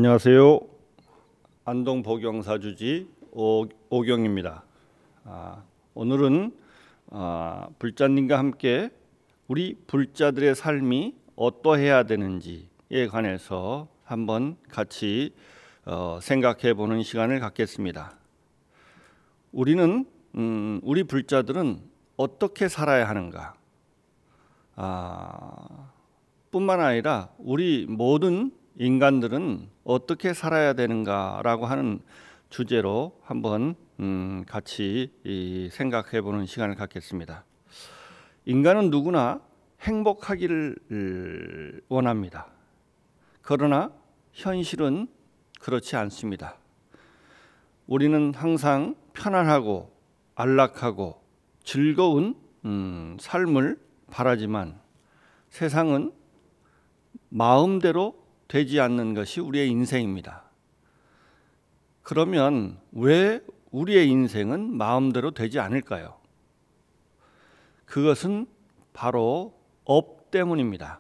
안녕하세요. 안동 복영사주지 오경입니다. 오늘은 불자님과 함께 우리 불자들의 삶이 어떠해야 되는지에 관해서 한번 같이 생각해 보는 시간을 갖겠습니다. 우리 불자들은 어떻게 살아야 하는가? 뿐만 아니라 우리 모든 인간들은 어떻게 살아야 되는가라고 하는 주제로 한번 같이 생각해 보는 시간을 갖겠습니다. 인간은 누구나 행복하기를 원합니다. 그러나 현실은 그렇지 않습니다. 우리는 항상 편안하고 안락하고 즐거운 삶을 바라지만 세상은 마음대로 되지 않는 것이 우리의 인생입니다. 그러면 왜 우리의 인생은 마음대로 되지 않을까요? 그것은 바로 업 때문입니다.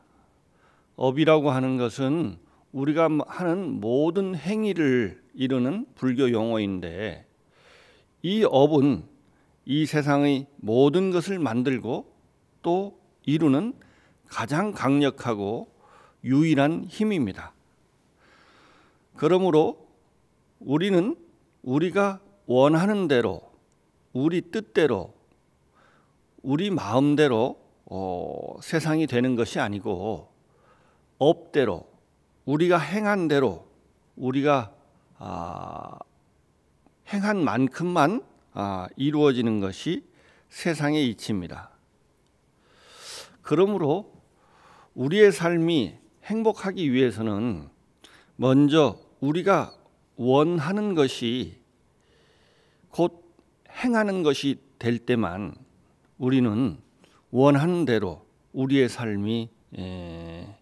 업이라고 하는 것은 우리가 하는 모든 행위를 이루는 불교 용어인데, 이 업은 이 세상의 모든 것을 만들고 또 이루는 가장 강력하고 유일한 힘입니다. 그러므로 우리는 우리가 원하는 대로, 우리 뜻대로, 우리 마음대로 세상이 되는 것이 아니고 업대로, 우리가 행한 대로, 우리가 행한 만큼만 이루어지는 것이 세상의 이치입니다. 그러므로 우리의 삶이 행복하기 위해서는 먼저 우리가 원하는 것이 곧 행하는 것이 될 때만 우리는 원하는 대로 우리의 삶이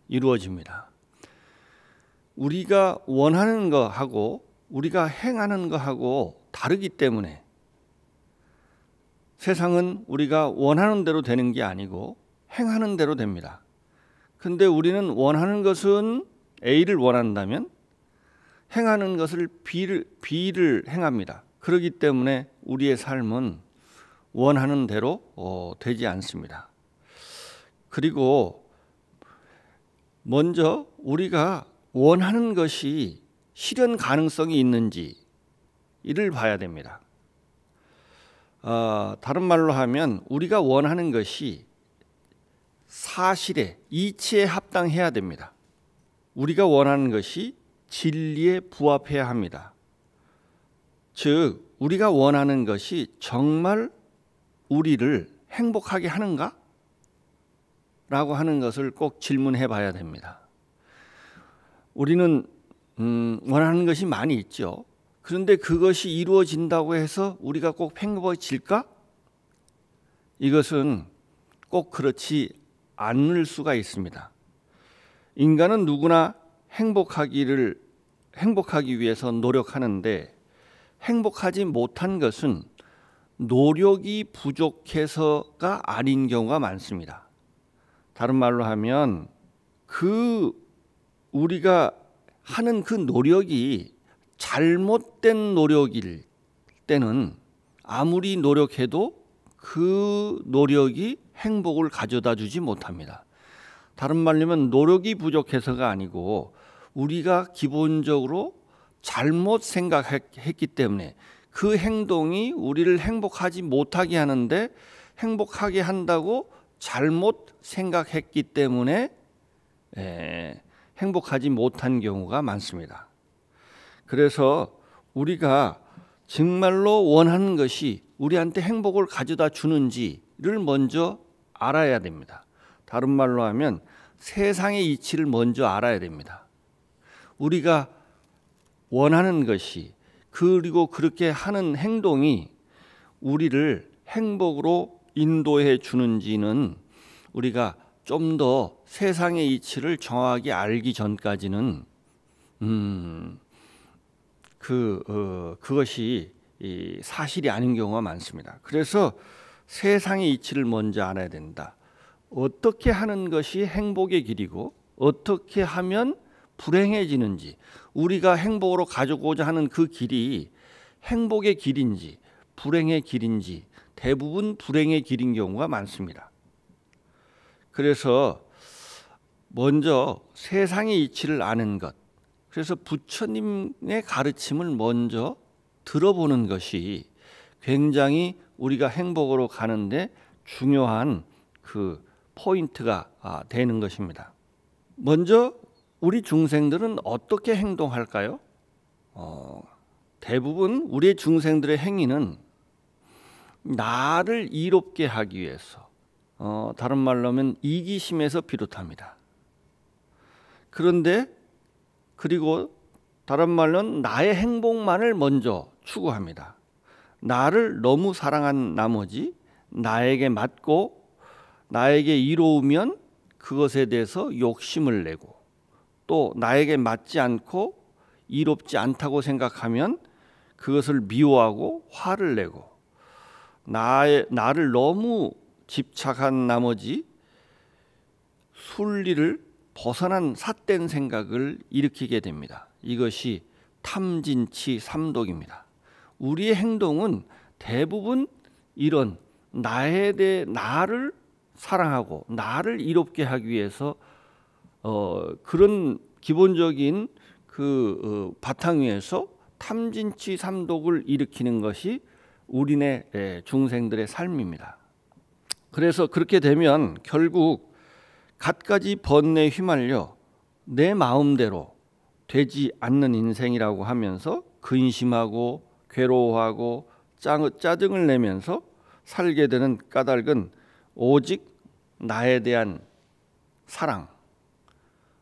이루어집니다. 우리가 원하는 것하고 우리가 행하는 것하고 다르기 때문에 세상은 우리가 원하는 대로 되는 게 아니고 행하는 대로 됩니다. 근데 우리는 원하는 것은 A를 원한다면 행하는 것을 B를 행합니다. 그렇기 때문에 우리의 삶은 원하는 대로 되지 않습니다. 그리고 먼저 우리가 원하는 것이 실현 가능성이 있는지 이를 봐야 됩니다. 다른 말로 하면 우리가 원하는 것이 사실에, 이치에 합당해야 됩니다. 우리가 원하는 것이 진리에 부합해야 합니다. 즉, 우리가 원하는 것이 정말 우리를 행복하게 하는가? 라고 하는 것을 꼭 질문해 봐야 됩니다. 우리는 원하는 것이 많이 있죠. 그런데 그것이 이루어진다고 해서 우리가 꼭 행복해질까? 이것은 꼭 그렇지 않을 수가 있습니다. 인간은 누구나 행복하기 위해서 노력하는데 행복하지 못한 것은 노력이 부족해서가 아닌 경우가 많습니다. 다른 말로 하면 우리가 하는 그 노력이 잘못된 노력일 때는 아무리 노력해도 그 노력이 행복을 가져다 주지 못합니다. 다른 말로는 노력이 부족해서가 아니고 우리가 기본적으로 잘못 생각했기 때문에 그 행동이 우리를 행복하지 못하게 하는데 행복하게 한다고 잘못 생각했기 때문에 행복하지 못한 경우가 많습니다. 그래서 우리가 정말로 원하는 것이 우리한테 행복을 가져다 주는지를 먼저 알아야 됩니다. 다른 말로 하면 세상의 이치를 먼저 알아야 됩니다. 우리가 원하는 것이 그리고 그렇게 하는 행동이 우리를 행복으로 인도해 주는지는 우리가 좀 더 세상의 이치를 정확하게 알기 전까지는 그것이 사실이 아닌 경우가 많습니다. 그래서 세상의 이치를 먼저 알아야 된다. 어떻게 하는 것이 행복의 길이고 어떻게 하면 불행해지는지, 우리가 행복으로 가져오고자 하는 그 길이 행복의 길인지 불행의 길인지 대부분 불행의 길인 경우가 많습니다. 그래서 먼저 세상의 이치를 아는 것, 그래서 부처님의 가르침을 먼저 들어보는 것이 굉장히 우리가 행복으로 가는데 중요한 그 포인트가 되는 것입니다. 먼저 우리 중생들은 어떻게 행동할까요? 대부분 우리 중생들의 행위는 나를 이롭게 하기 위해서, 다른 말로 하면 이기심에서 비롯합니다. 그런데 그리고 다른 말로는 나의 행복만을 먼저 추구합니다. 나를 너무 사랑한 나머지 나에게 맞고 나에게 이로우면 그것에 대해서 욕심을 내고, 또 나에게 맞지 않고 이롭지 않다고 생각하면 그것을 미워하고 화를 내고, 나를 너무 집착한 나머지 순리를 벗어난 삿된 생각을 일으키게 됩니다. 이것이 탐진치 삼독입니다. 우리의 행동은 대부분 이런 나를 사랑하고 나를 이롭게 하기 위해서 그런 기본적인 그 바탕 위에서 탐진치 삼독을 일으키는 것이 우리네 중생들의 삶입니다. 그래서 그렇게 되면 결국 갖가지 번뇌에 휘말려 내 마음대로 되지 않는 인생이라고 하면서 근심하고 괴로워하고 짜증을 내면서 살게 되는 까닭은 오직 나에 대한 사랑,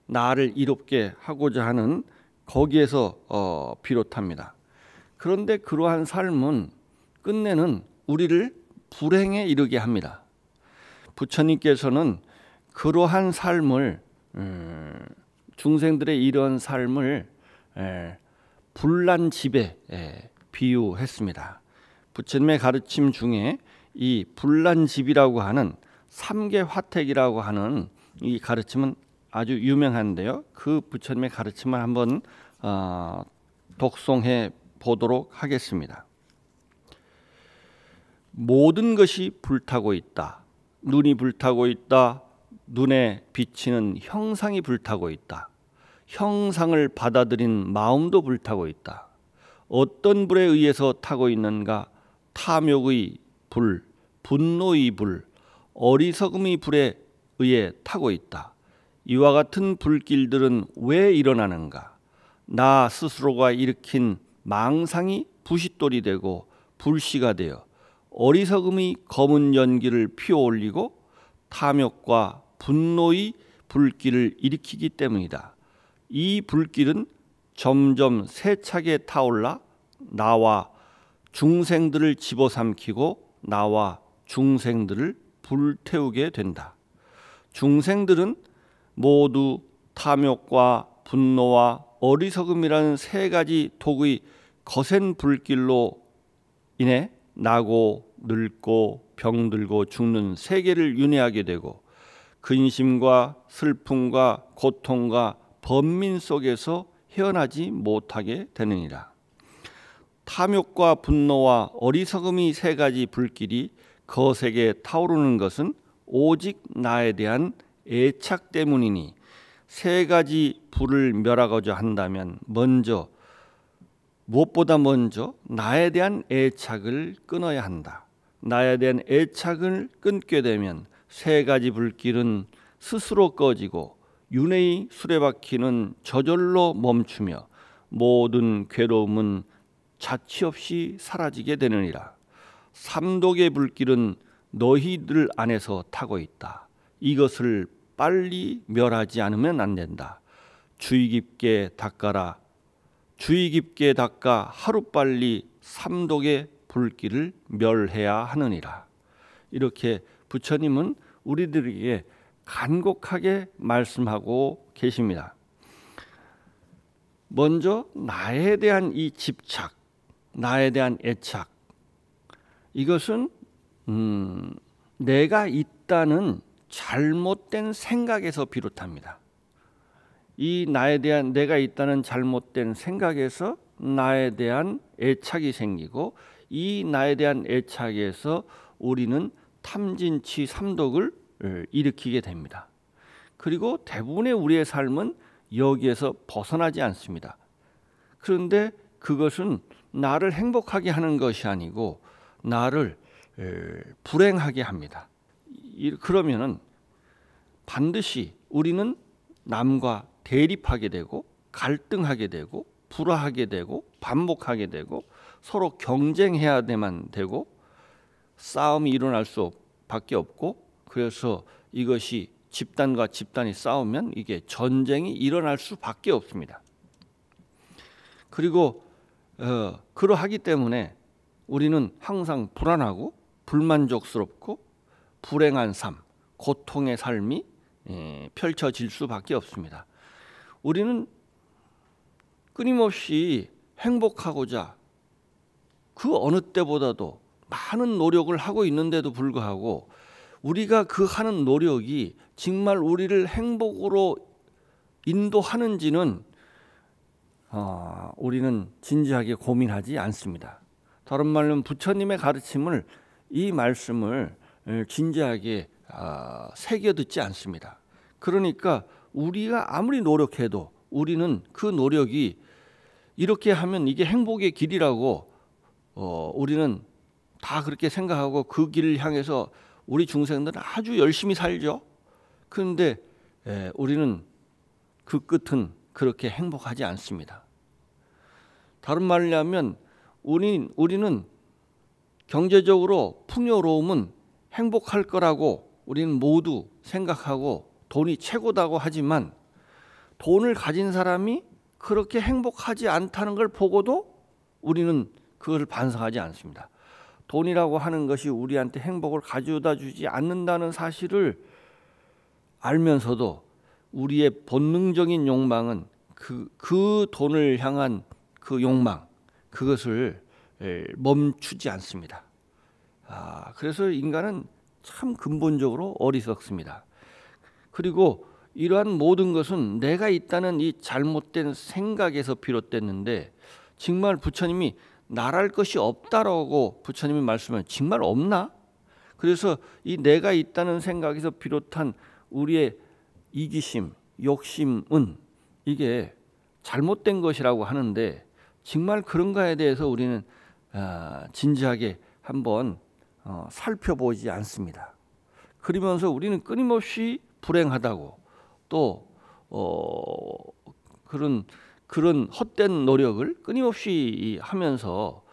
나를 이롭게 하고자 하는 거기에서 비롯합니다. 그런데 그러한 삶은 끝내는 우리를 불행에 이르게 합니다. 부처님께서는 그러한 삶을 중생들의 이런 삶을 불난집에 비유했습니다. 부처님의 가르침 중에 이 불난집이라고 하는 삼계화택이라고 하는 이 가르침은 아주 유명한데요. 그 부처님의 가르침을 한번 독송해 보도록 하겠습니다. 모든 것이 불타고 있다. 눈이 불타고 있다. 눈에 비치는 형상이 불타고 있다. 형상을 받아들인 마음도 불타고 있다. 어떤 불에 의해서 타고 있는가? 탐욕의 불, 분노의 불, 어리석음의 불에 의해 타고 있다. 이와 같은 불길들은 왜 일어나는가? 나 스스로가 일으킨 망상이 부싯돌이 되고 불씨가 되어 어리석음의 검은 연기를 피워올리고 탐욕과 분노의 불길을 일으키기 때문이다. 이 불길은 점점 세차게 타올라 나와 중생들을 집어삼키고 나와 중생들을 불태우게 된다. 중생들은 모두 탐욕과 분노와 어리석음이라는 세 가지 독의 거센 불길로 인해 나고 늙고 병들고 죽는 세계를 윤회하게 되고 근심과 슬픔과 고통과 번민 속에서 헤어나지 못하게 되느니라. 탐욕과 분노와 어리석음이 세 가지 불길이 거세게 타오르는 것은 오직 나에 대한 애착 때문이니 세 가지 불을 멸하고자 한다면 무엇보다 먼저 나에 대한 애착을 끊어야 한다. 나에 대한 애착을 끊게 되면 세 가지 불길은 스스로 꺼지고 윤회의 수레바퀴는 저절로 멈추며 모든 괴로움은 자취 없이 사라지게 되느니라. 삼독의 불길은 너희들 안에서 타고 있다. 이것을 빨리 멸하지 않으면 안 된다. 주의 깊게 닦아라. 주의 깊게 닦아 하루빨리 삼독의 불길을 멸해야 하느니라. 이렇게 부처님은 우리들에게 간곡하게 말씀하고 계십니다. 먼저 나에 대한 이 집착, 나에 대한 애착, 이것은 내가 있다는 잘못된 생각에서 비롯합니다. 이 나에 대한 내가 있다는 잘못된 생각에서 나에 대한 애착이 생기고 이 나에 대한 애착에서 우리는 탐진치 삼독을 일으키게 됩니다. 그리고 대부분의 우리의 삶은 여기에서 벗어나지 않습니다. 그런데 그것은 나를 행복하게 하는 것이 아니고 나를 불행하게 합니다. 그러면은 반드시 우리는 남과 대립하게 되고 갈등하게 되고 불화하게 되고 반복하게 되고 서로 경쟁해야만 되고 싸움이 일어날 수밖에 없고, 그래서 이것이 집단과 집단이 싸우면 이게 전쟁이 일어날 수밖에 없습니다. 그리고 그러하기 때문에 우리는 항상 불안하고 불만족스럽고 불행한 삶, 고통의 삶이 펼쳐질 수밖에 없습니다. 우리는 끊임없이 행복하고자 그 어느 때보다도 많은 노력을 하고 있는데도 불구하고 우리가 그 하는 노력이 정말 우리를 행복으로 인도하는지는 우리는 진지하게 고민하지 않습니다. 다른 말로 부처님의 가르침을, 이 말씀을 진지하게 새겨 듣지 않습니다. 그러니까 우리가 아무리 노력해도 우리는 그 노력이 이렇게 하면 이게 행복의 길이라고 우리는 다 그렇게 생각하고 그 길을 향해서 우리 중생들은 아주 열심히 살죠. 그런데 우리는 그 끝은 그렇게 행복하지 않습니다. 다른 말로 하면 우리는 경제적으로 풍요로움은 행복할 거라고 우리는 모두 생각하고 돈이 최고다고 하지만 돈을 가진 사람이 그렇게 행복하지 않다는 걸 보고도 우리는 그것을 반성하지 않습니다. 돈이라고 하는 것이 우리한테 행복을 가져다 주지 않는다는 사실을 알면서도 우리의 본능적인 욕망은 그 돈을 향한 그 욕망, 그것을 멈추지 않습니다. 그래서 인간은 참 근본적으로 어리석습니다. 그리고 이러한 모든 것은 내가 있다는 이 잘못된 생각에서 비롯됐는데, 정말 부처님이 나랄 것이 없다라고 부처님이 말씀하면 정말 없나? 그래서 이 내가 있다는 생각에서 비롯한 우리의 이기심, 욕심은 이게 잘못된 것이라고 하는데 정말 그런가에 대해서 우리는 진지하게 한번 살펴보지 않습니다. 그러면서 우리는 끊임없이 불행하다고 또 그런 헛된 노력을 끊임없이 하면서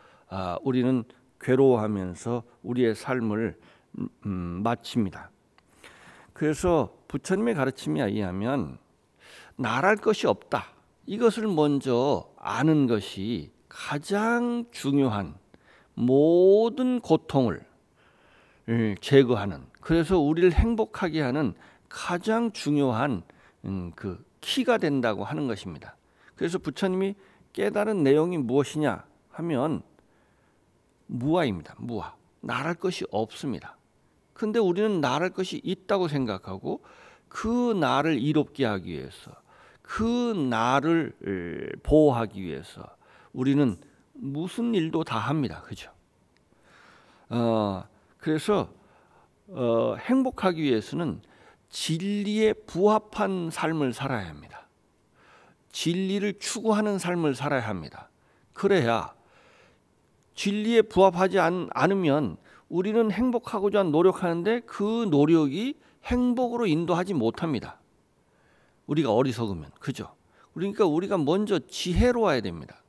우리는 괴로워하면서 우리의 삶을 마칩니다. 그래서 부처님의 가르침에 의하면 나랄 것이 없다, 이것을 먼저 아는 것이 가장 중요한, 모든 고통을 제거하는, 그래서 우리를 행복하게 하는 가장 중요한 그 키가 된다고 하는 것입니다. 그래서 부처님이 깨달은 내용이 무엇이냐 하면 무아입니다. 무아. 나랄 것이 없습니다. 근데 우리는 나랄 것이 있다고 생각하고 그 나를 이롭게 하기 위해서, 그 나를 보호하기 위해서 우리는 무슨 일도 다 합니다. 그죠? 그래서 행복하기 위해서는 진리에 부합한 삶을 살아야 합니다. 진리를 추구하는 삶을 살아야 합니다. 그래야, 진리에 부합하지 않으면 우리는 행복하고자 노력하는데 그 노력이 행복으로 인도하지 못합니다. 우리가 어리석으면. 그죠? 그러니까 우리가 먼저 지혜로워야 됩니다.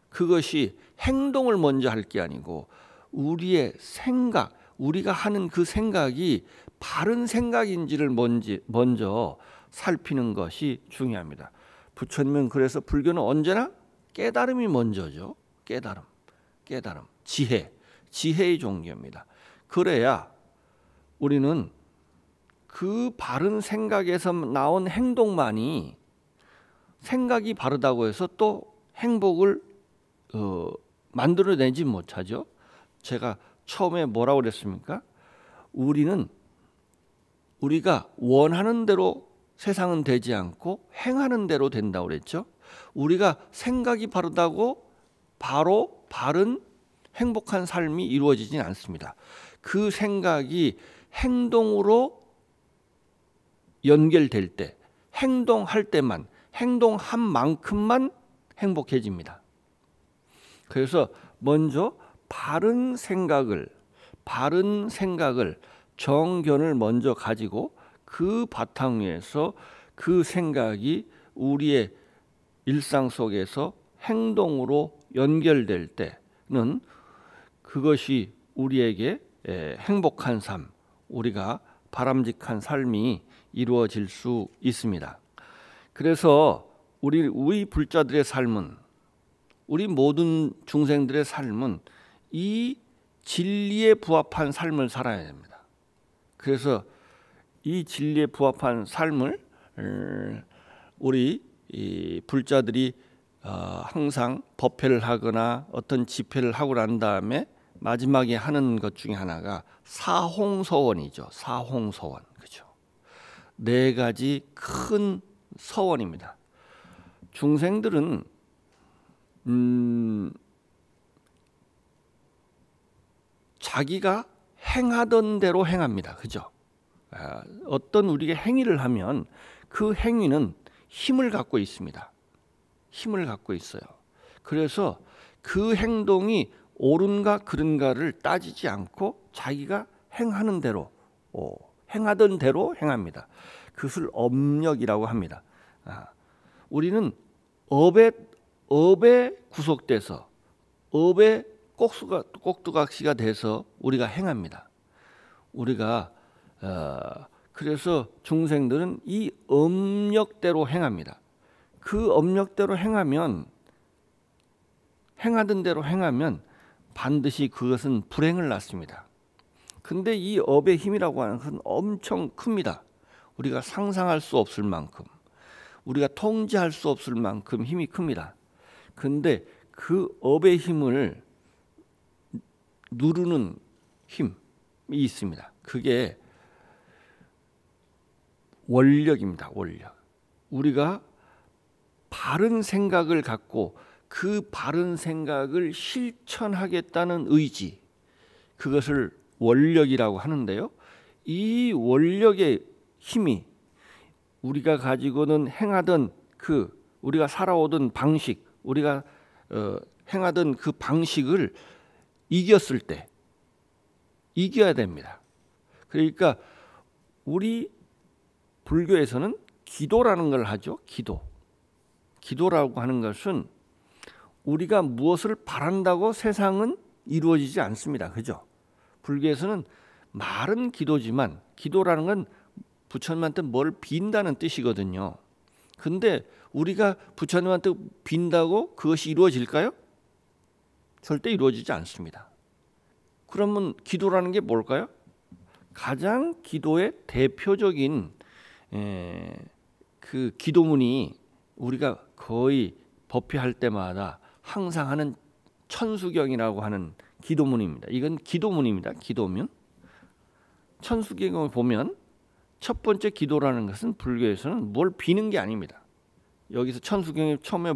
그것이 행동을 먼저 할 게 아니고 우리의 생각, 우리가 하는 그 생각이 바른 생각인지를 먼저 살피는 것이 중요합니다. 부처님은 그래서 불교는 언제나 깨달음이 먼저죠. 깨달음, 지혜의 종교입니다. 그래야 우리는 그 바른 생각에서 나온 행동만이, 생각이 바르다고 해서 또 행복을 만들어내지 못하죠. 제가 처음에 뭐라고 그랬습니까? 우리가 원하는 대로 세상은 되지 않고 행하는 대로 된다고 그랬죠. 우리가 생각이 바르다고 바로 바른 행복한 삶이 이루어지진 않습니다. 그 생각이 행동으로 연결될 때, 행동할 때만, 행동한 만큼만 행복해집니다. 그래서 먼저 바른 생각을 정견을 먼저 가지고 그 바탕 위에서 그 생각이 우리의 일상 속에서 행동으로 연결될 때는 그것이 우리에게 행복한 삶, 우리가 바람직한 삶이 이루어질 수 있습니다. 그래서 우리 불자들의 삶은, 우리 모든 중생들의 삶은 이 진리에 부합한 삶을 살아야 됩니다. 그래서 이 진리에 부합한 삶을 우리 이 불자들이 항상 법회를 하거나 어떤 집회를 하고 난 다음에 마지막에 하는 것 중에 하나가 사홍서원이죠. 사홍서원, 그죠? 4가지 큰 서원입니다. 중생들은 자기가 행하던 대로 행합니다. 그죠? 어떤 우리가 행위를 하면 그 행위는 힘을 갖고 있습니다. 힘을 갖고 있어요. 그래서 그 행동이 옳은가 그른가를 따지지 않고 자기가 행하는 대로, 행하던 대로 행합니다. 그것을 업력이라고 합니다. 우리는 업에 구속돼서, 업에 꼭두각시가 돼서 우리가 행합니다. 우리가 그래서 중생들은 이 업력대로 행합니다. 그 업력대로 행하던 대로 행하면 반드시 그것은 불행을 낳습니다. 근데 이 업의 힘이라고 하는 것은 엄청 큽니다. 우리가 상상할 수 없을 만큼, 우리가 통제할 수 없을 만큼 힘이 큽니다. 근데 그 업의 힘을 누르는 힘이 있습니다. 그게 원력입니다. 원력. 우리가 바른 생각을 갖고 그 바른 생각을 실천하겠다는 의지, 그것을 원력이라고 하는데요. 이 원력의 힘이 우리가 가지고는 행하던 우리가 살아오던 방식, 우리가 행하던 그 방식을 이겼을 때, 이겨야 됩니다. 그러니까 우리 불교에서는 기도라는 걸 하죠. 기도라고 하는 것은 우리가 무엇을 바란다고 세상은 이루어지지 않습니다. 그죠? 불교에서는 말은 기도지만, 기도라는 건 부처님한테 뭘 빈다는 뜻이거든요. 근데 우리가 부처님한테 빈다고 그것이 이루어질까요? 절대 이루어지지 않습니다. 그러면 기도라는 게 뭘까요? 가장 기도의 대표적인 그 기도문이 우리가 거의 법회할 때마다 항상 하는 천수경이라고 하는 기도문입니다. 이건 기도문입니다. 기도문. 천수경을 보면 첫 번째 기도라는 것은 불교에서는 뭘 비는 게 아닙니다. 여기서 천수경이 처음에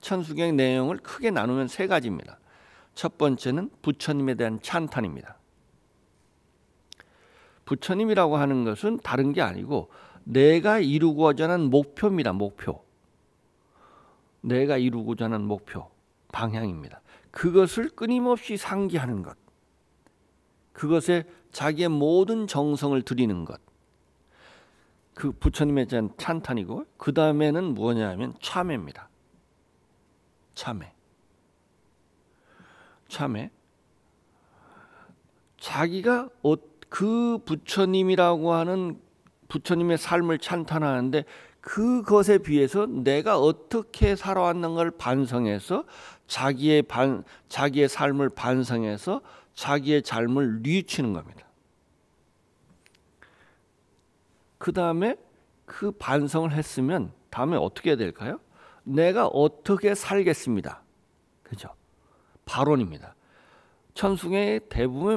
천수경의 내용을 크게 나누면 3가지입니다. 첫 번째는 부처님에 대한 찬탄입니다. 부처님이라고 하는 것은 다른 게 아니고 내가 이루고자 하는 목표입니다. 목표. 내가 이루고자 하는 목표, 방향입니다. 그것을 끊임없이 상기하는 것. 그것에 자기의 모든 정성을 들이는 것. 그 부처님에 대한 찬탄이고, 그 다음에는 뭐냐면 참회입니다. 참회. 자기가 그 부처님이라고 하는 부처님의 삶을 찬탄하는데 그것에 비해서 내가 어떻게 살아왔는 걸 반성해서 자기의 삶을 반성해서 자기의 삶을 뉘우치는 겁니다. 그 다음에 그 반성을 했으면 다음에 어떻게 해야 될까요? 내가 어떻게 살겠습니다. 그죠? 발언입니다. 천수경의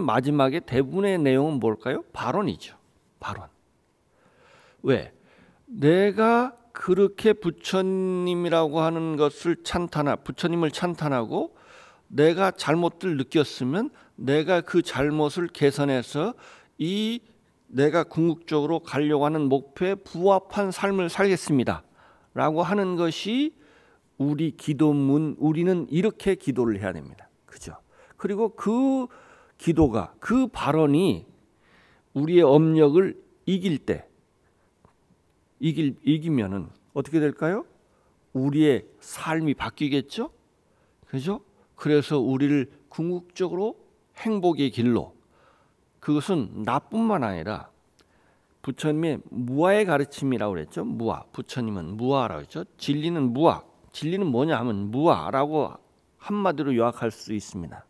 마지막에 대부분의 내용은 뭘까요? 발언이죠. 발언. 왜? 내가 그렇게 부처님이라고 하는 것을 부처님을 찬탄하고 내가 잘못을 느꼈으면 내가 그 잘못을 개선해서 이 내가 궁극적으로 가려고 하는 목표에 부합한 삶을 살겠습니다 라고 하는 것이 우리 기도문. 우리는 이렇게 기도를 해야 됩니다. 그죠? 그리고 그 기도가, 그 발언이 우리의 업력을 이길 때, 이기면은 어떻게 될까요? 우리의 삶이 바뀌겠죠? 그죠? 그래서 우리를 궁극적으로 행복의 길로, 그것은 나뿐만 아니라 부처님의 무아의 가르침이라고 그랬죠. 무아. 부처님은 무아라고 했죠. 진리는 무아. 진리는 뭐냐 하면 무아라고 한마디로 요약할 수 있습니다.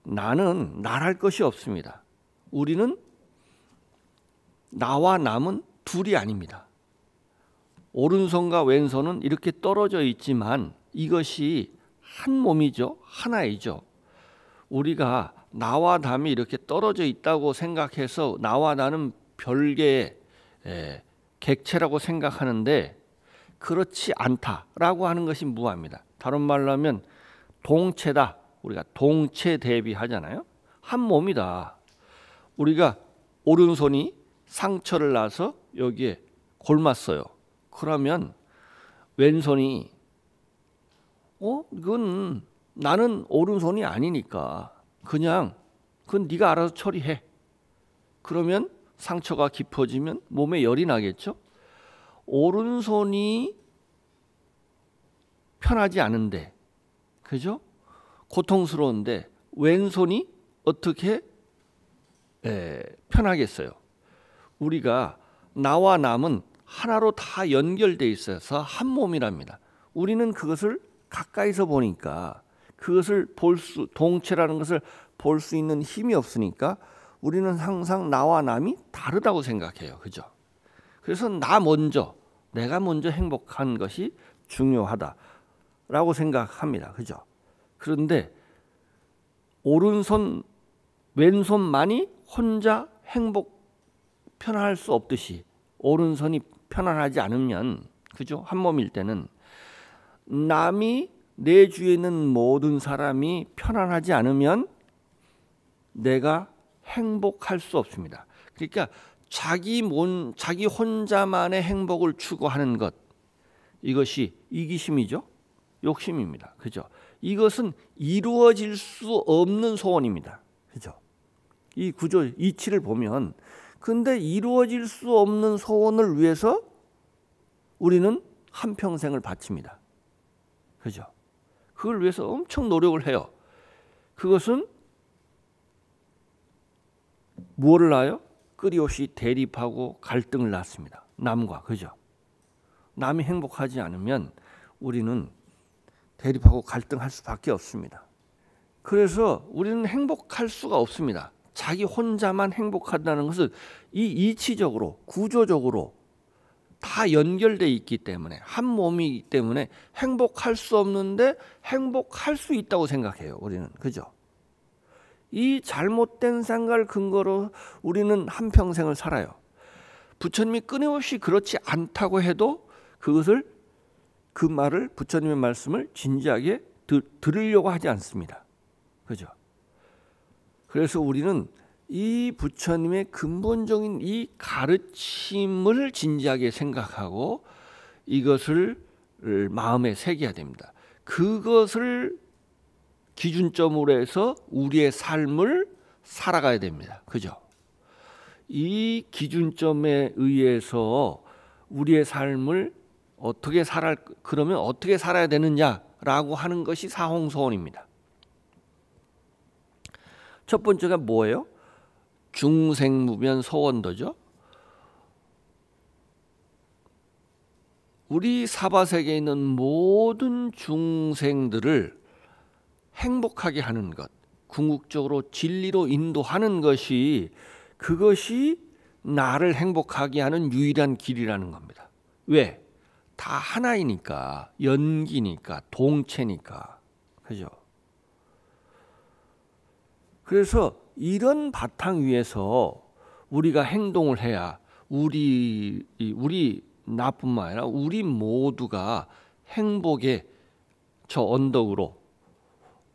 나는 나랄 것이 없습니다. 우리는 나와 남은 둘이 아닙니다. 오른손과 왼손은 이렇게 떨어져 있지만 이것이 한 몸이죠. 하나이죠. 우리가 나와 남이 이렇게 떨어져 있다고 생각해서 나와 나는 별개의 객체라고 생각하는데 그렇지 않다라고 하는 것이 무아입니다. 다른 말로 하면 동체다. 우리가 동체 대비하잖아요. 한 몸이다. 우리가 오른손이 상처를 나서 여기에 골맞어요. 그러면 왼손이 이건 나는 오른손이 아니니까 그건 네가 알아서 처리해. 그러면 상처가 깊어지면 몸에 열이 나겠죠. 오른손이 편하지 않은데, 그죠? 고통스러운데 왼손이 어떻게 편하겠어요? 우리가 나와 남은 하나로 다 연결돼 있어서 한 몸이랍니다. 우리는 그것을 가까이서 보니까 그것을 동체라는 것을 볼 수 있는 힘이 없으니까 우리는 항상 나와 남이 다르다고 생각해요. 그죠? 그래서 내가 먼저 행복한 것이 중요하다라고 생각합니다. 그죠? 그런데 왼손만이 혼자 편안할 수 없듯이 오른손이 편안하지 않으면, 그죠? 한 몸일 때는 남이 내 주위에 있는 모든 사람이 편안하지 않으면 내가 행복할 수 없습니다. 그러니까 자기 혼자만의 행복을 추구하는 것, 이것이 이기심이죠. 욕심입니다. 그죠? 이것은 이루어질 수 없는 소원입니다. 그죠? 이 구조 이치를 보면, 근데 이루어질 수 없는 소원을 위해서 우리는 한평생을 바칩니다. 그죠? 그걸 위해서 엄청 노력을 해요. 그것은 무엇을 낳아요? 끊임없이 대립하고 갈등을 낳습니다. 남과. 그죠? 남이 행복하지 않으면 우리는 대립하고 갈등할 수밖에 없습니다. 그래서 우리는 행복할 수가 없습니다. 자기 혼자만 행복하다는 것은 이 이치적으로, 구조적으로 다 연결되어 있기 때문에, 한 몸이기 때문에 행복할 수 없는데 행복할 수 있다고 생각해요. 우리는. 그죠? 이 잘못된 생각을 근거로 우리는 한평생을 살아요. 부처님이 끊임없이 그렇지 않다고 해도 그 말을, 부처님의 말씀을 진지하게 들으려고 하지 않습니다. 그죠? 그래서 우리는 이 부처님의 근본적인 이 가르침을 진지하게 생각하고 이것을 마음에 새겨야 됩니다. 그것을 기준점으로 해서 우리의 삶을 살아가야 됩니다. 그죠? 이 기준점에 의해서 우리의 삶을 그러면 어떻게 살아야 되느냐라고 하는 것이 사홍소원입니다. 첫 번째가 뭐예요? 중생무변 소원도죠. 우리 사바세계에 있는 모든 중생들을 행복하게 하는 것, 궁극적으로 진리로 인도하는 것이, 그것이 나를 행복하게 하는 유일한 길이라는 겁니다. 왜? 다 하나이니까, 연기니까, 동체니까. 그죠? 그래서 이런 바탕 위에서 우리가 행동을 해야 우리 나뿐만 아니라 우리 모두가 행복의 저 언덕으로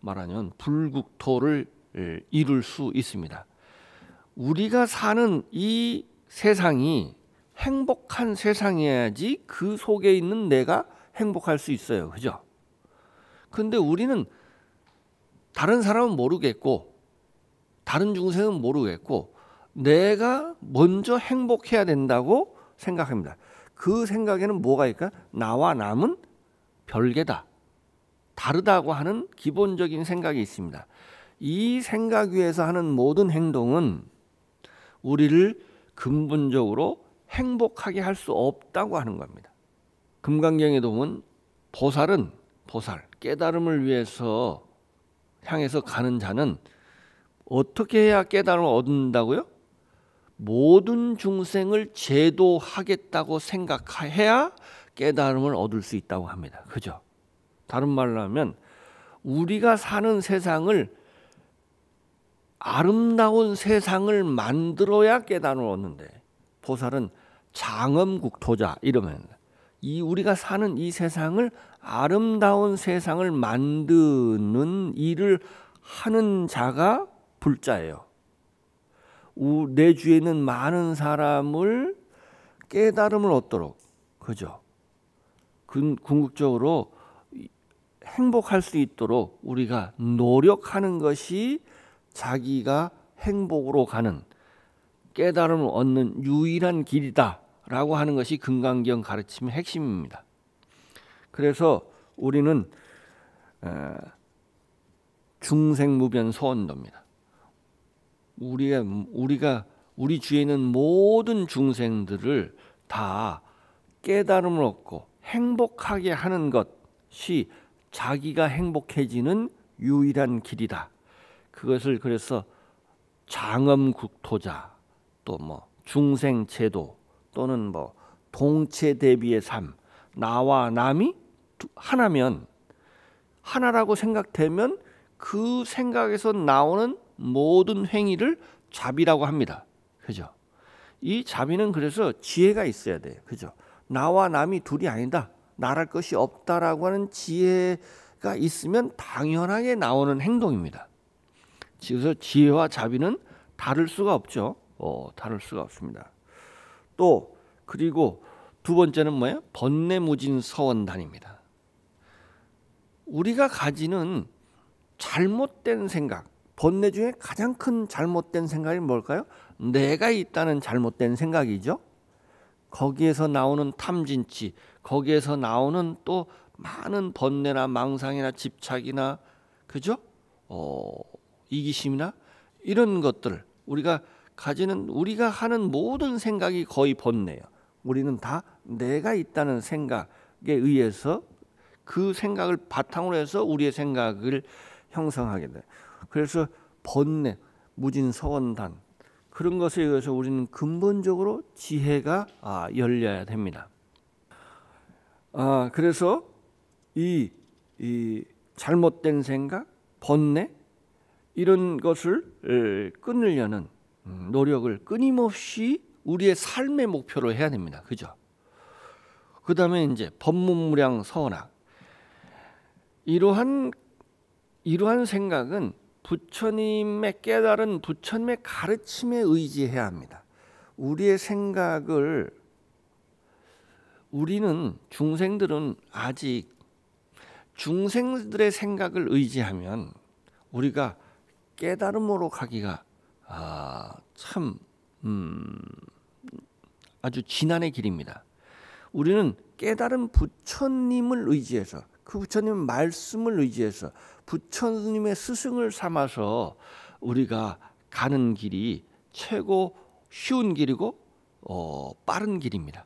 말하면 불국토를 이룰 수 있습니다. 우리가 사는 이 세상이 행복한 세상이어야지 그 속에 있는 내가 행복할 수 있어요. 그죠? 근데 우리는 다른 사람은 모르겠고 다른 중생은 모르겠고 내가 먼저 행복해야 된다고 생각합니다. 그 생각에는 뭐가 있을까? 나와 남은 별개다, 다르다고 하는 기본적인 생각이 있습니다. 이 생각 위에서 하는 모든 행동은 우리를 근본적으로 행복하게 할 수 없다고 하는 겁니다. 금강경에도 보면 보살, 깨달음을 위해서 향해서 가는 자는 어떻게 해야 깨달음을 얻는다고요? 모든 중생을 제도하겠다고 생각해야 깨달음을 얻을 수 있다고 합니다. 그죠? 다른 말로 하면 우리가 사는 세상을 아름다운 세상을 만들어야 깨달음을 얻는데 보살은 장엄국토자 이러면 이 우리가 사는 이 세상을 아름다운 세상을 만드는 일을 하는 자가 불자예요. 내 주위에 있는 많은 사람을 깨달음을 얻도록, 그죠? 궁극적으로 행복할 수 있도록 우리가 노력하는 것이 자기가 행복으로 가는 깨달음을 얻는 유일한 길이다라고 하는 것이 금강경 가르침의 핵심입니다. 그래서 우리는 중생무변소원도입니다. 우리 주위에 있는 모든 중생들을 다 깨달음을 얻고 행복하게 하는 것이 자기가 행복해지는 유일한 길이다. 그것을 그래서 장엄국토자, 또 뭐 중생제도, 또는 뭐 동체대비의 삶, 나와 남이 하나면, 하나라고 생각되면 그 생각에서 나오는 모든 행위를 자비라고 합니다. 그죠? 이 자비는 그래서 지혜가 있어야 돼요. 그죠? 나와 남이 둘이 아니다, 나랄 것이 없다라고 하는 지혜가 있으면 당연하게 나오는 행동입니다. 그래서 지혜와 자비는 다를 수가 없죠. 다를 수가 없습니다. 또 그리고 두 번째는 뭐예요? 번뇌무진서원단입니다. 우리가 가지는 잘못된 생각, 번뇌 중에 가장 큰 잘못된 생각이 뭘까요? 내가 있다는 잘못된 생각이죠. 거기에서 나오는 탐진치, 거기에서 나오는 또 많은 번뇌나 망상이나 집착이나, 그죠? 이기심이나 이런 것들, 우리가 하는 모든 생각이 거의 번뇌예요. 우리는 다 내가 있다는 생각에 의해서 그 생각을 바탕으로 해서 우리의 생각을 형성하게 돼요. 그래서 번뇌, 무진서원단, 그런 것에 의해서 우리는 근본적으로 지혜가 열려야 됩니다. 그래서 이 잘못된 생각, 번뇌, 이런 것을 끊으려는 노력을 끊임없이 우리의 삶의 목표로 해야 됩니다. 그죠? 그 다음에 이제 법문무량 서원학. 이러한 생각은 부처님의 깨달은 부처님의 가르침에 의지해야 합니다. 우리의 생각을, 우리는 중생들은 아직 중생들의 생각을 의지하면 우리가 깨달음으로 가기가 참 아주 지난의 길입니다. 우리는 깨달은 부처님을 의지해서, 그 부처님 말씀을 의지해서 부처님의 스승을 삼아서 우리가 가는 길이 최고 쉬운 길이고 빠른 길입니다.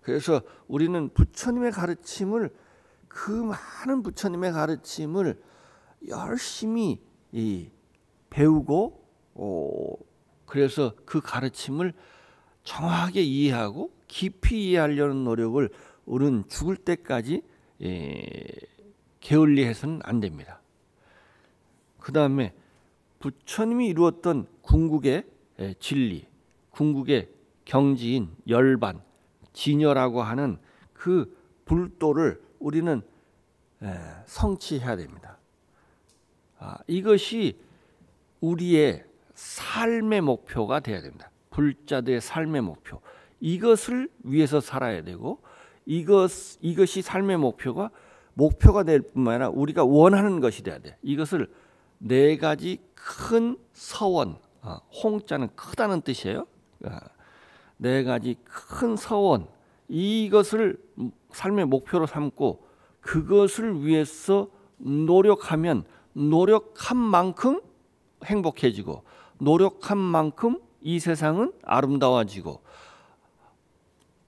그래서 우리는 부처님의 가르침을, 그 많은 부처님의 가르침을 열심히 배우고, 그래서 그 가르침을 정확하게 이해하고 깊이 이해하려는 노력을 우리는 죽을 때까지 게을리해서는 안 됩니다. 그 다음에 부처님이 이루었던 궁극의 진리, 궁극의 경지인 열반, 진여라고 하는 그 불도를 우리는 성취해야 됩니다. 이것이 우리의 삶의 목표가 되어야 됩니다. 불자들의 삶의 목표. 이것을 위해서 살아야 되고 이것이 삶의 목표가 될 뿐만 아니라 우리가 원하는 것이 돼야 돼. 이것을 네 가지 큰 서원, 홍자는 크다는 뜻이에요. 네 가지 큰 서원, 이것을 삶의 목표로 삼고 그것을 위해서 노력하면 노력한 만큼 행복해지고 노력한 만큼 이 세상은 아름다워지고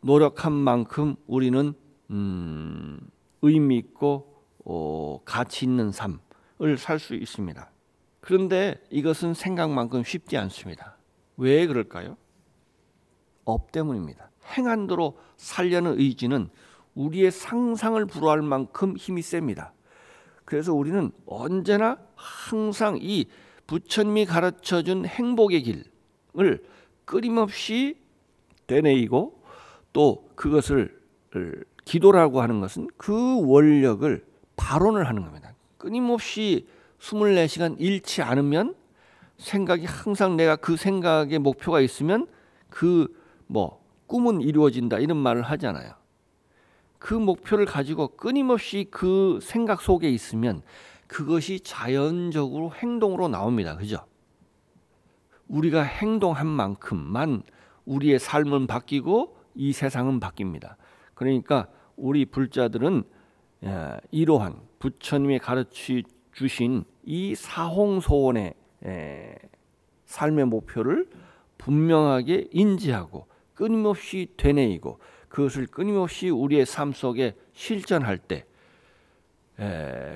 노력한 만큼 우리는 의미 있고 가치 있는 삶을 살 수 있습니다. 그런데 이것은 생각만큼 쉽지 않습니다. 왜 그럴까요? 업 때문입니다. 행한대로 살려는 의지는 우리의 상상을 불허할 만큼 힘이 셉니다. 그래서 우리는 언제나 항상 이 부처님이 가르쳐준 행복의 길을 끊임없이 되뇌이고 또 그것을 기도라고 하는 것은 그 원력을 발언을 하는 겁니다. 끊임없이 24시간 잃지 않으면 생각이 항상 내가 그 생각의 목표가 있으면 꿈은 이루어진다 이런 말을 하잖아요. 그 목표를 가지고 끊임없이 그 생각 속에 있으면 그것이 자연적으로 행동으로 나옵니다. 그죠? 우리가 행동한 만큼만 우리의 삶은 바뀌고 이 세상은 바뀝니다. 그러니까 우리 불자들은 이러한 부처님이 가르쳐 주신 이 사홍소원의 삶의 목표를 분명하게 인지하고 끊임없이 되뇌이고 그것을 끊임없이 우리의 삶 속에 실천할 때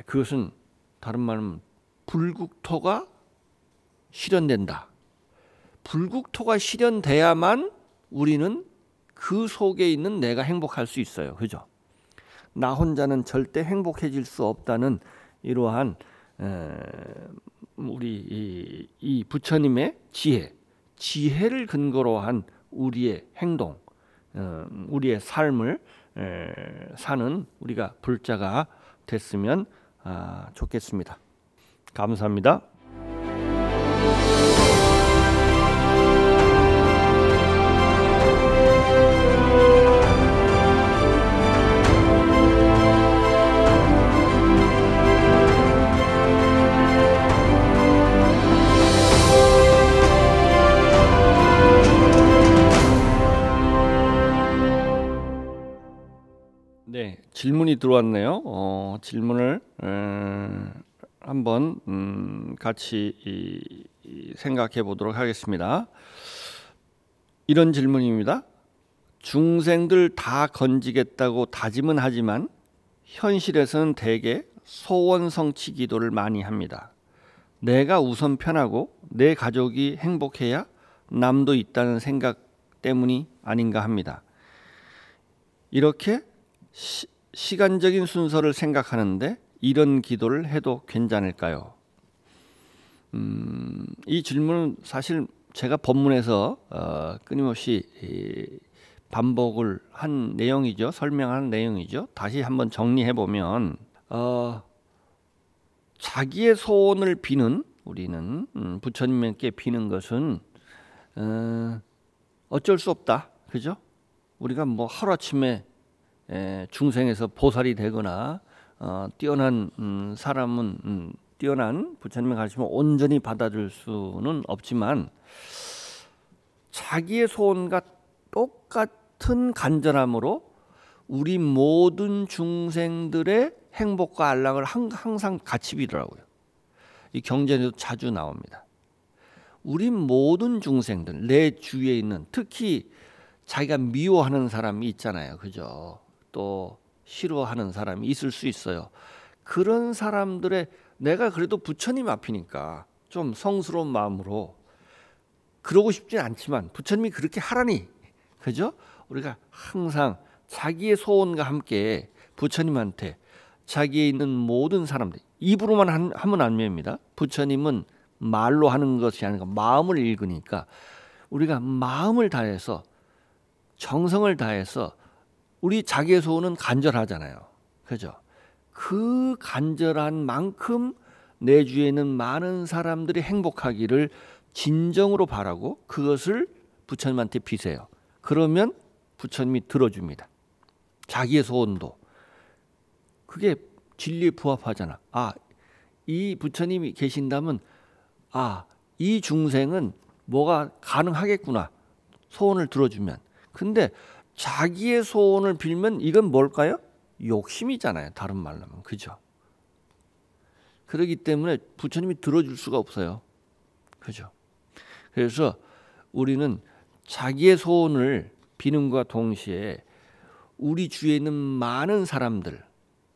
그것은 다른 말은 불국토가 실현된다. 불국토가 실현돼야만 우리는 그 속에 있는 내가 행복할 수 있어요. 그죠? 나 혼자는 절대 행복해질 수 없다는 이러한 우리 이 부처님의 지혜를 근거로 한 우리의 행동, 우리의 삶을 사는 우리가 불자가 됐으면 좋겠습니다. 감사합니다. 네, 질문이 들어왔네요. 질문을 한번 같이 생각해 보도록 하겠습니다. 이런 질문입니다. 중생들 다 건지겠다고 다짐은 하지만 현실에서는 대개 소원 성취 기도를 많이 합니다. 내가 우선 편하고 내 가족이 행복해야 남도 있다는 생각 때문이 아닌가 합니다. 이렇게 시간적인 순서를 생각하는데 이런 기도를 해도 괜찮을까요? 이 질문은 사실 제가 법문에서 끊임없이 반복을 한 내용이죠. 설명한 내용이죠. 다시 한번 정리해 보면 자기의 소원을 비는 우리는 부처님께 비는 것은 어쩔 수 없다. 그죠? 우리가 하루아침에 중생에서 보살이 되거나 뛰어난 사람은 뛰어난 부처님의 가르침을 온전히 받아줄 수는 없지만 자기의 소원과 똑같은 간절함으로 우리 모든 중생들의 행복과 안락을 항상 같이 빌으라고요. 이 경전에도 자주 나옵니다. 우리 모든 중생들, 내 주위에 있는 특히 자기가 미워하는 사람이 있잖아요. 그죠? 또 싫어하는 사람이 있을 수 있어요. 그런 사람들의 내가 그래도 부처님 앞이니까 좀 성스러운 마음으로 그러고 싶진 않지만 부처님이 그렇게 하라니, 그죠? 우리가 항상 자기의 소원과 함께 부처님한테 자기에 있는 모든 사람들, 입으로만 하면 안 됩니다. 부처님은 말로 하는 것이 아니라 마음을 읽으니까 우리가 마음을 다해서 정성을 다해서 우리 자기의 소원은 간절하잖아요. 그죠? 그 간절한 만큼 내 주위에 있는 많은 사람들이 행복하기를 진정으로 바라고 그것을 부처님한테 비세요. 그러면 부처님이 들어줍니다. 자기의 소원도. 그게 진리에 부합하잖아. 아, 이 부처님이 계신다면 이 중생은 뭐가 가능하겠구나. 소원을 들어주면. 근데 자기의 소원을 빌면 이건 뭘까요? 욕심이잖아요. 다른 말로 하면. 그죠? 그렇기 때문에 부처님이 들어줄 수가 없어요. 그죠? 그래서 우리는 자기의 소원을 비는과 동시에 우리 주위에 있는 많은 사람들,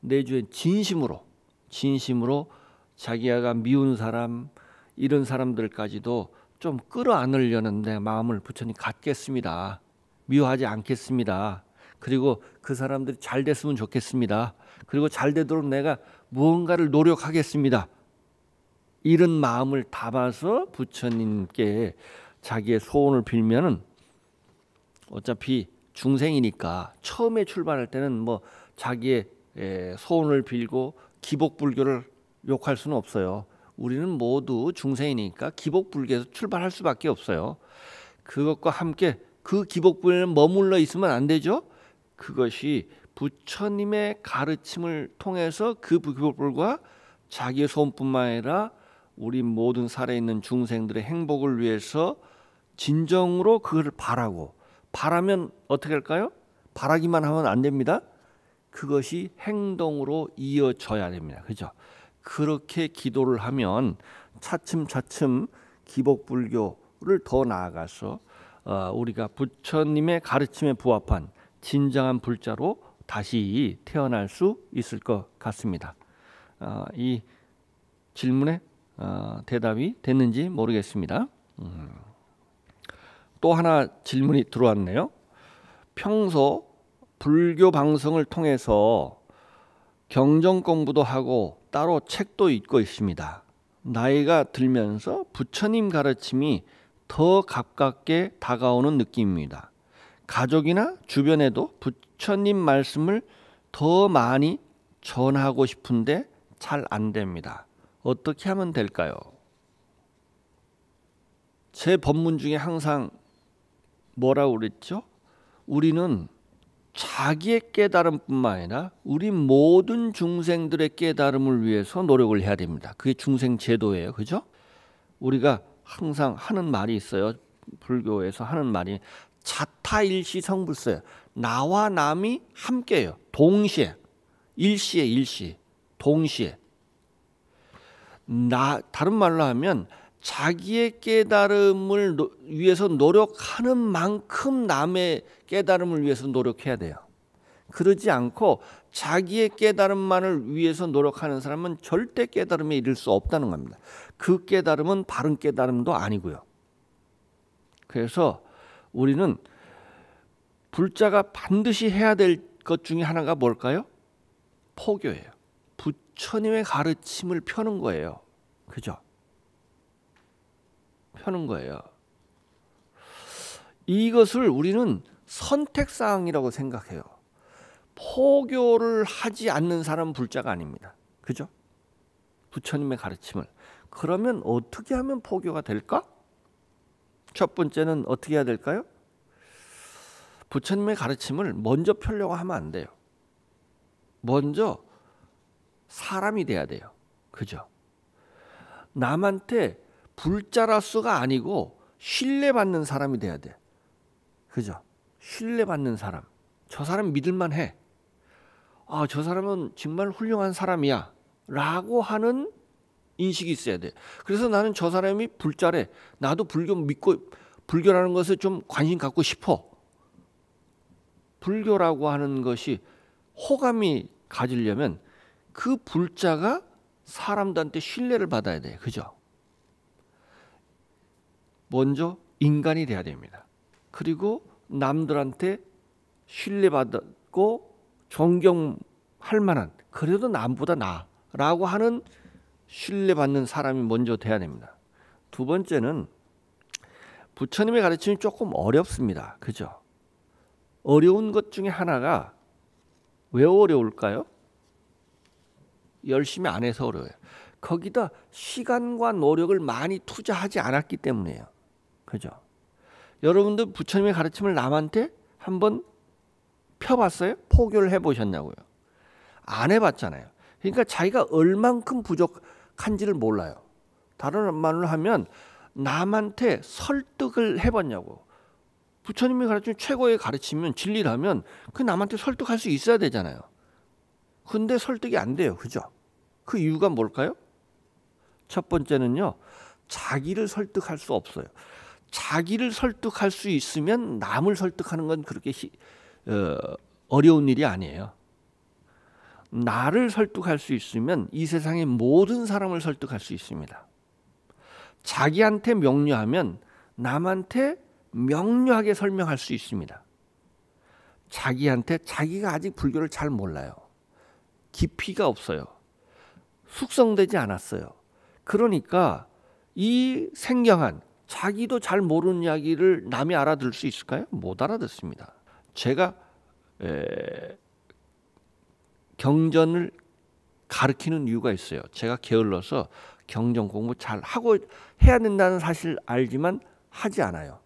내 주위에 진심으로 자기가 미운 사람, 이런 사람들까지도 좀 끌어안으려는 내 마음을 부처님 갖겠습니다. 미워하지 않겠습니다. 그리고 그 사람들이 잘 됐으면 좋겠습니다. 그리고 잘 되도록 내가 무언가를 노력하겠습니다. 이런 마음을 담아서 부처님께 자기의 소원을 빌면은 어차피 중생이니까 처음에 출발할 때는 뭐 자기의 소원을 빌고 기복불교를 욕할 수는 없어요. 우리는 모두 중생이니까 기복불교에서 출발할 수밖에 없어요. 그것과 함께 그 기복불교에 머물러 있으면 안 되죠. 그것이 부처님의 가르침을 통해서 그 기복불과 자기의 소원뿐만 아니라 우리 모든 살아있는 중생들의 행복을 위해서 진정으로 그걸 바라면 어떻게 할까요? 바라기만 하면 안 됩니다. 그것이 행동으로 이어져야 됩니다. 그죠? 그렇게 기도를 하면 차츰차츰 기복불교를 더 나아가서 우리가 부처님의 가르침에 부합한 진정한 불자로 다시 태어날 수 있을 것 같습니다. 이 질문에 대답이 됐는지 모르겠습니다. 또 하나 질문이 들어왔네요. 평소 불교 방송을 통해서 경전 공부도 하고 따로 책도 읽고 있습니다. 나이가 들면서 부처님 가르침이 더 가깝게 다가오는 느낌입니다. 가족이나 주변에도 부처님 말씀을 더 많이 전하고 싶은데 잘 안 됩니다. 어떻게 하면 될까요? 제 법문 중에 항상 뭐라고 그랬죠? 우리는 자기의 깨달음뿐만 아니라 우리 모든 중생들의 깨달음을 위해서 노력을 해야 됩니다. 그게 중생 제도예요. 그죠? 우리가 항상 하는 말이 있어요. 불교에서 하는 말이 자타일시 성불서예요. 나와 남이 함께해요. 동시에. 일시. 동시에. 다른 말로 하면 자기의 깨달음을 위해서 노력하는 만큼 남의 깨달음을 위해서 노력해야 돼요. 그러지 않고 자기의 깨달음만을 위해서 노력하는 사람은 절대 깨달음에 이를 수 없다는 겁니다. 그 깨달음은 바른 깨달음도 아니고요. 그래서 우리는 불자가 반드시 해야 될 것 중에 하나가 뭘까요? 포교예요. 부처님의 가르침을 펴는 거예요. 그죠? 펴는 거예요. 이것을 우리는 선택사항이라고 생각해요. 포교를 하지 않는 사람은 불자가 아닙니다. 그죠? 부처님의 가르침을. 그러면 어떻게 하면 포교가 될까? 첫 번째는 어떻게 해야 될까요? 부처님의 가르침을 먼저 펴려고 하면 안 돼요. 먼저 사람이 돼야 돼요. 그죠? 남한테 불자라서가 아니고 신뢰받는 사람이 돼야 돼. 그죠? 신뢰받는 사람. 저 사람 믿을만 해. 저 사람은 정말 훌륭한 사람이야. 라고 하는 인식이 있어야 돼. 그래서 나는 저 사람이 불자래. 나도 불교 믿고 불교라는 것에 좀 관심 갖고 싶어. 불교라고 하는 것이 호감이 가지려면 그 불자가 사람들한테 신뢰를 받아야 돼요. 그죠? 먼저 인간이 돼야 됩니다. 그리고 남들한테 신뢰받고 존경할 만한, 그래도 남보다 나라고 하는 신뢰받는 사람이 먼저 돼야 됩니다. 두 번째는 부처님의 가르침이 조금 어렵습니다. 그죠? 어려운 것 중에 하나가 왜 어려울까요? 열심히 안 해서 어려워요. 거기다 시간과 노력을 많이 투자하지 않았기 때문이에요. 그죠? 여러분들 부처님의 가르침을 남한테 한번 펴봤어요? 포교를 해보셨냐고요? 안 해봤잖아요. 그러니까 자기가 얼만큼 부족한지를 몰라요. 다른 말로 하면 남한테 설득을 해봤냐고. 부처님이 가르치는 최고의 가르치면 진리라면 그 남한테 설득할 수 있어야 되잖아요. 근데 설득이 안 돼요. 그죠? 그 이유가 뭘까요? 첫 번째는요. 자기를 설득할 수 없어요. 자기를 설득할 수 있으면 남을 설득하는 건 그렇게 어려운 일이 아니에요. 나를 설득할 수 있으면 이 세상의 모든 사람을 설득할 수 있습니다. 자기한테 명료하면 남한테 명료하게 설명할 수 있습니다. 자기가 아직 불교를 잘 몰라요. 깊이가 없어요. 숙성되지 않았어요. 그러니까 이 생경한 자기도 잘 모르는 이야기를 남이 알아들을 수 있을까요? 못 알아듣습니다. 제가 경전을 가르치는 이유가 있어요. 제가 게을러서 경전 공부 잘 하고 해야 된다는 사실 알지만 하지 않아요.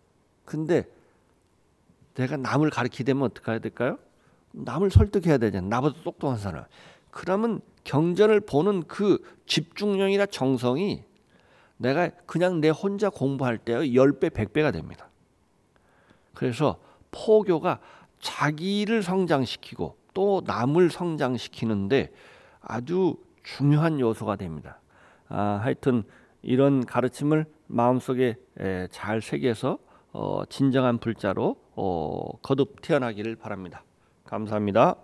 근데 내가 남을 가르치려면 어떻게 해야 될까요? 남을 설득해야 되잖아요. 나보다 똑똑한 사람. 그러면 경전을 보는 그 집중력이나 정성이 내가 그냥 내 혼자 공부할 때의 10배, 100배가 됩니다. 그래서 포교가 자기를 성장시키고 또 남을 성장시키는데 아주 중요한 요소가 됩니다. 하여튼 이런 가르침을 마음속에 잘 새겨서 진정한 불자로 거듭 태어나기를 바랍니다. 감사합니다.